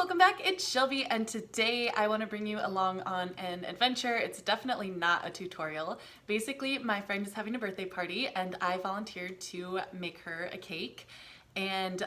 welcome back. It's Shelby, and today I want to bring you along on an adventure. It's definitely not a tutorial. Basically, my friend is having a birthday party and I volunteered to make her a cake, and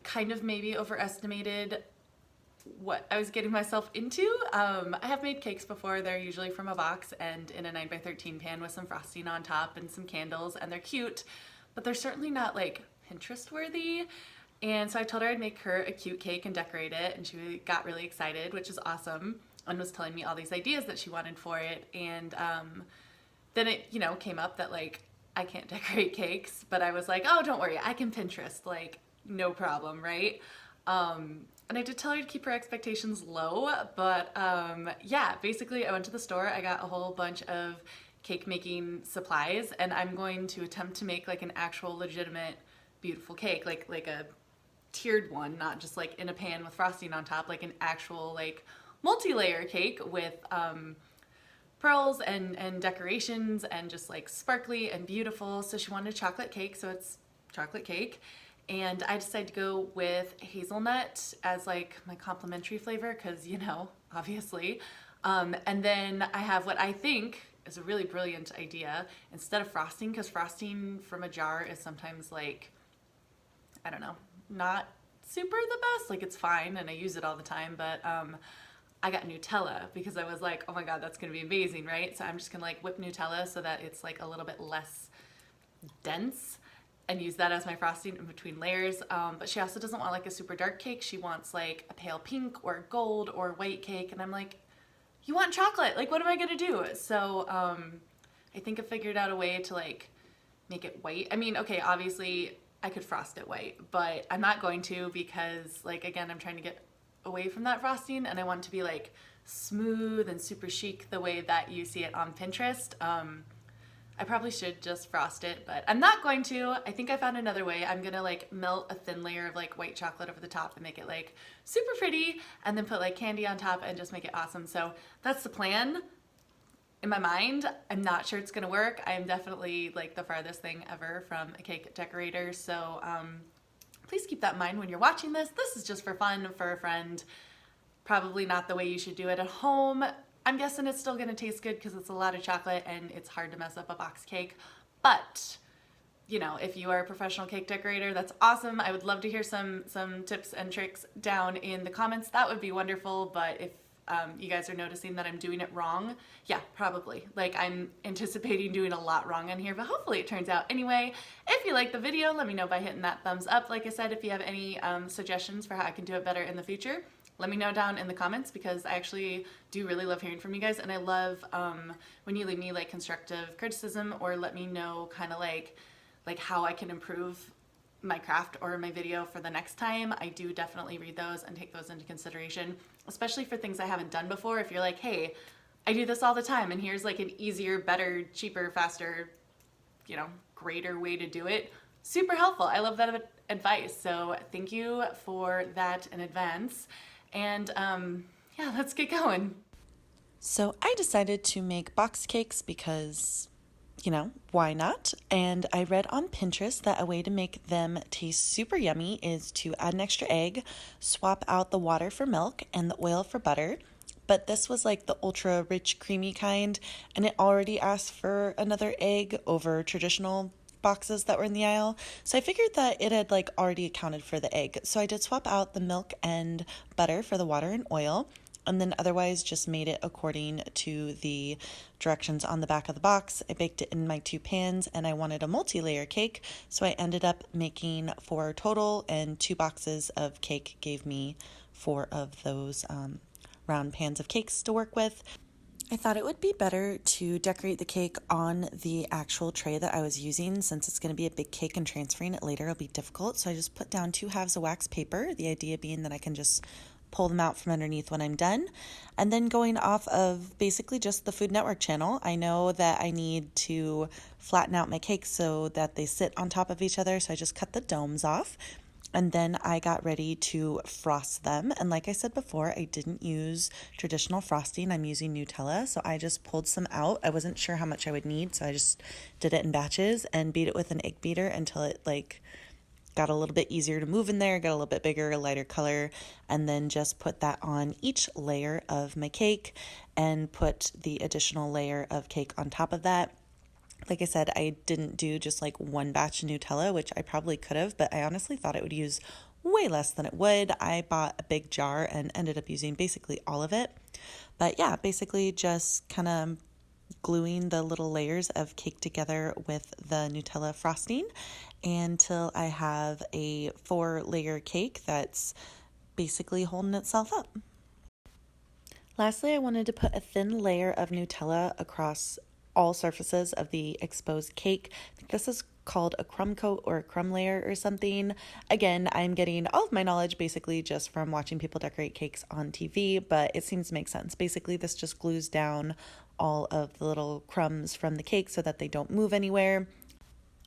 kind of maybe overestimated what I was getting myself into. I have made cakes before. They're usually from a box and in a 9x13 pan with some frosting on top and some candles, and they're cute, but they're certainly not like Pinterest worthy. And so I told her I'd make her a cute cake and decorate it, and she got really excited, which is awesome, and was telling me all these ideas that she wanted for it. And then it, came up that like I can't decorate cakes, but I was like, oh, don't worry, I can Pinterest, like no problem, right? And I did tell her to keep her expectations low, but yeah, basically I went to the store, I got a whole bunch of cake making supplies, and I'm going to attempt to make like an actual legitimate beautiful cake, like a tiered one, not just like in a pan with frosting on top, like an actual like multi-layer cake with pearls and decorations and just like sparkly and beautiful. So she wanted a chocolate cake, so it's chocolate cake. And I decided to go with hazelnut as like my complimentary flavor because, obviously. And then I have what I think is a really brilliant idea. Instead of frosting, because frosting from a jar is sometimes like, I don't know, not super the best. Like it's fine and I use it all the time, but I got Nutella because I was like, oh my God, that's gonna be amazing, right? So I'm just gonna like whip Nutella so that it's like a little bit less dense and use that as my frosting in between layers. But she also doesn't want like a super dark cake. She wants like a pale pink or gold or white cake. And I'm like, you want chocolate? Like, what am I gonna do? So I think I figured out a way to like make it white. I mean, okay, obviously I could frost it white, but I'm not going to because like, again, I'm trying to get away from that frosting and I want it to be like smooth and super chic the way that you see it on Pinterest. I probably should just frost it, but I'm not going to. I think I found another way. I'm gonna like melt a thin layer of like white chocolate over the top and make it like super pretty, and then put like candy on top and just make it awesome. So that's the plan. In my mind, I'm not sure it's gonna work. I am definitely like the farthest thing ever from a cake decorator. So please keep that in mind when you're watching this. This is just for fun, for a friend. Probably not the way you should do it at home. I'm guessing it's still gonna taste good because it's a lot of chocolate and it's hard to mess up a box cake. But, if you are a professional cake decorator, that's awesome. I would love to hear some tips and tricks down in the comments. That would be wonderful. But if you guys are noticing that I'm doing it wrong, yeah, probably. Like I'm anticipating doing a lot wrong on here, but hopefully it turns out. Anyway, if you like the video, let me know by hitting that thumbs up. Like I said, if you have any suggestions for how I can do it better in the future, let me know down in the comments because I actually do really love hearing from you guys, and I love when you leave me like constructive criticism or let me know kind of like how I can improve my craft or my video for the next time. I do definitely read those and take those into consideration, especially for things I haven't done before. If you're like, hey, I do this all the time and here's like an easier, better, cheaper, faster, greater way to do it, super helpful. I love that advice. So thank you for that in advance. And yeah, let's get going. So I decided to make box cakes because, why not? And I read on Pinterest that a way to make them taste super yummy is to add an extra egg, swap out the water for milk and the oil for butter. But this was like the ultra rich creamy kind, and it already asked for another egg over traditional boxes that were in the aisle. So I figured that it had like already accounted for the egg. So I did swap out the milk and butter for the water and oil, and then otherwise just made it according to the directions on the back of the box. I baked it in my 2 pans, and I wanted a multi-layer cake, so I ended up making 4 total, and 2 boxes of cake gave me 4 of those round pans of cakes to work with. I thought it would be better to decorate the cake on the actual tray that I was using. Since it's going to be a big cake and transferring it later will be difficult, so I just put down 2 halves of wax paper, the idea being that I can just pull them out from underneath when I'm done. And then going off of basically just the Food Network channel, I know that I need to flatten out my cakes so that they sit on top of each other, so I just cut the domes off. And then I got ready to frost them. And like I said before, I didn't use traditional frosting. I'm using Nutella. So I just pulled some out. I wasn't sure how much I would need, so I just did it in batches and beat it with an egg beater until it like got a little bit easier to move in there, got a little bit bigger, lighter color, and then just put that on each layer of my cake and put the additional layer of cake on top of that. Like I said, I didn't do just like one batch of Nutella, which I probably could have, but I honestly thought it would use way less than it would. I bought a big jar and ended up using basically all of it. But yeah, basically just kind of gluing the little layers of cake together with the Nutella frosting until I have a 4-layer cake that's basically holding itself up. Lastly, I wanted to put a thin layer of Nutella across all surfaces of the exposed cake. I think this is called a crumb coat or a crumb layer or something. Again, I'm getting all of my knowledge basically just from watching people decorate cakes on TV, but it seems to make sense. Basically, this just glues down all of the little crumbs from the cake so that they don't move anywhere.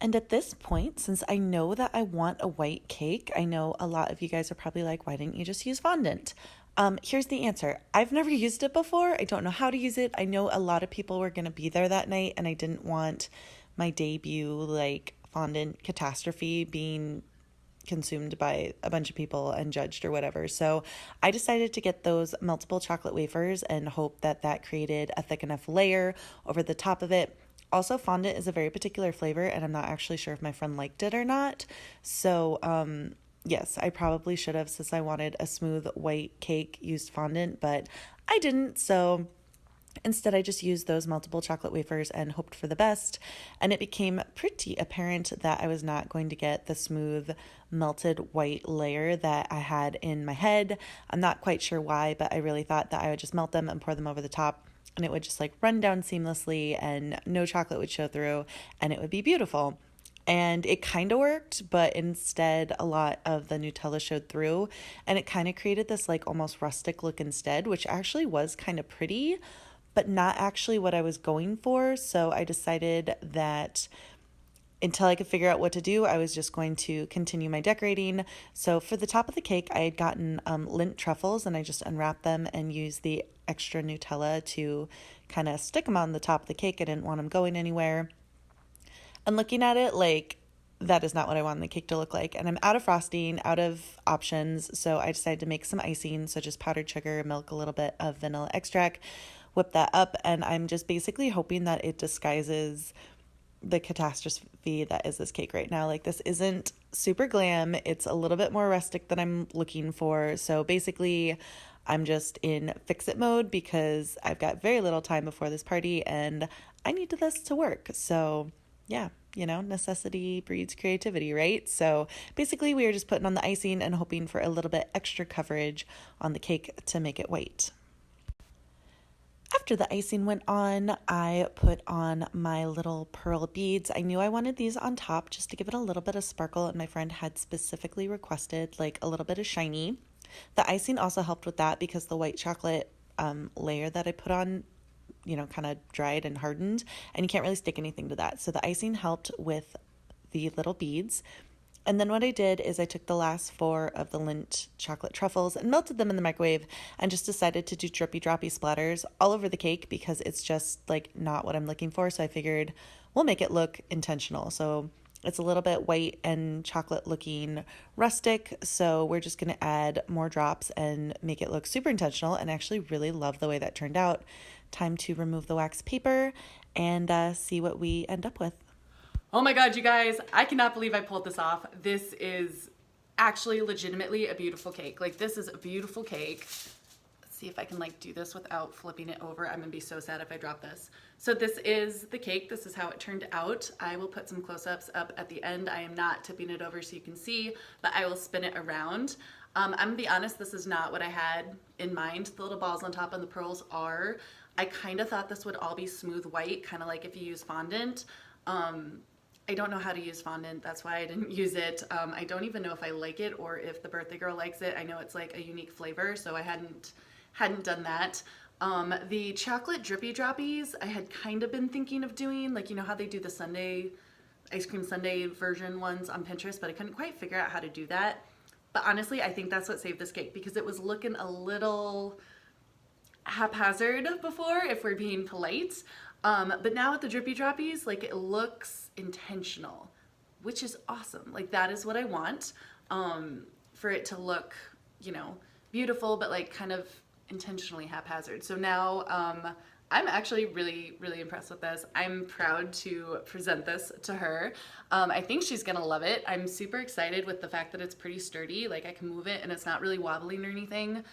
And at this point, since I know that I want a white cake, I know a lot of you guys are probably like, why didn't you just use fondant? Here's the answer. I've never used it before. I don't know how to use it. I know a lot of people were going to be there that night, and I didn't want my debut, like, fondant catastrophe being consumed by a bunch of people and judged or whatever. So I decided to get those meltable chocolate wafers and hope that that created a thick enough layer over the top of it. Also, fondant is a very particular flavor, and I'm not actually sure if my friend liked it or not. So, yes, I probably should have, since I wanted a smooth white cake, used fondant, but I didn't. So instead, I just used those multiple chocolate wafers and hoped for the best. And it became pretty apparent that I was not going to get the smooth melted white layer that I had in my head. I'm not quite sure why, but I really thought that I would just melt them and pour them over the top, and it would just like run down seamlessly and no chocolate would show through and it would be beautiful. And it kind of worked, but instead a lot of the Nutella showed through and it kind of created this like almost rustic look instead, which actually was kind of pretty, but not actually what I was going for. So I decided that until I could figure out what to do, I was just going to continue my decorating. So for the top of the cake, I had gotten lint truffles and I just unwrapped them and used the extra Nutella to kind of stick them on the top of the cake. I didn't want them going anywhere. And looking at it, like, that is not what I want the cake to look like. And I'm out of frosting, out of options. So I decided to make some icing, so just powdered sugar, milk, a little bit of vanilla extract, whip that up. And I'm just basically hoping that it disguises the catastrophe that is this cake right now. Like, this isn't super glam. It's a little bit more rustic than I'm looking for. So basically, I'm just in fix-it mode because I've got very little time before this party and I need this to work. So yeah, necessity breeds creativity, right? So basically, we are just putting on the icing and hoping for a little bit extra coverage on the cake to make it white. After the icing went on, I put on my little pearl beads. I knew I wanted these on top just to give it a little bit of sparkle, and my friend had specifically requested like a little bit of shiny. The icing also helped with that because the white chocolate layer that I put on, kind of dried and hardened, and you can't really stick anything to that. So the icing helped with the little beads. And then what I did is I took the last 4 of the Lindt chocolate truffles and melted them in the microwave and just decided to do drippy droppy splatters all over the cake because it's just like not what I'm looking for. So I figured we'll make it look intentional. So it's a little bit white and chocolate looking rustic. So we're just going to add more drops and make it look super intentional, and actually really love the way that turned out. Time to remove the wax paper and see what we end up with. Oh my God, you guys, I cannot believe I pulled this off. This is actually legitimately a beautiful cake. Like, this is a beautiful cake. Let's see if I can like do this without flipping it over. I'm gonna be so sad if I drop this. So this is the cake. This is how it turned out. I will put some close-ups up at the end. I am not tipping it over so you can see, but I will spin it around. I'm gonna be honest, this is not what I had in mind. The little balls on top and the pearls are. I kind of thought this would all be smooth white, kind of like if you use fondant. I don't know how to use fondant. That's why I didn't use it. I don't even know if I like it or if the birthday girl likes it. I know it's like a unique flavor, so I hadn't done that. The chocolate drippy droppies, I had kind of been thinking of doing, like, how they do the sundae, ice cream sundae version ones on Pinterest, but I couldn't quite figure out how to do that. But honestly, I think that's what saved this cake because it was looking a little haphazard before, if we're being polite. But now with the drippy droppies, like, it looks intentional. which is awesome. Like that is what I want, for it to look, you know, beautiful, but like kind of intentionally haphazard. So now I'm actually really, really impressed with this. I'm proud to present this to her. I think she's gonna love it. I'm super excited with the fact that it's pretty sturdy. Like I can move it and it's not really wobbling or anything.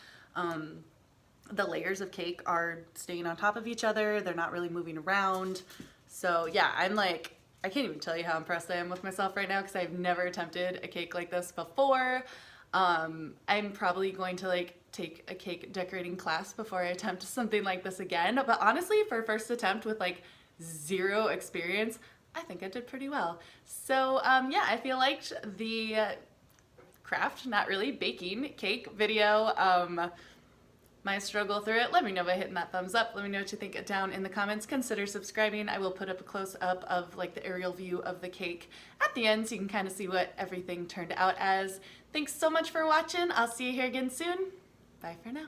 The layers of cake are staying on top of each other. They're not really moving around. So yeah, I'm like, I can't even tell you how impressed I am with myself right now because I've never attempted a cake like this before. I'm probably going to like take a cake decorating class before I attempt something like this again. But honestly, for a first attempt with like zero experience, I think I did pretty well. So yeah, I feel like the craft, not really baking cake video, my struggle through it. Let me know by hitting that thumbs up. Let me know what you think down in the comments. Consider subscribing. I will put up a close-up of like the aerial view of the cake at the end so you can kind of see what everything turned out as. Thanks so much for watching. I'll see you here again soon. Bye for now.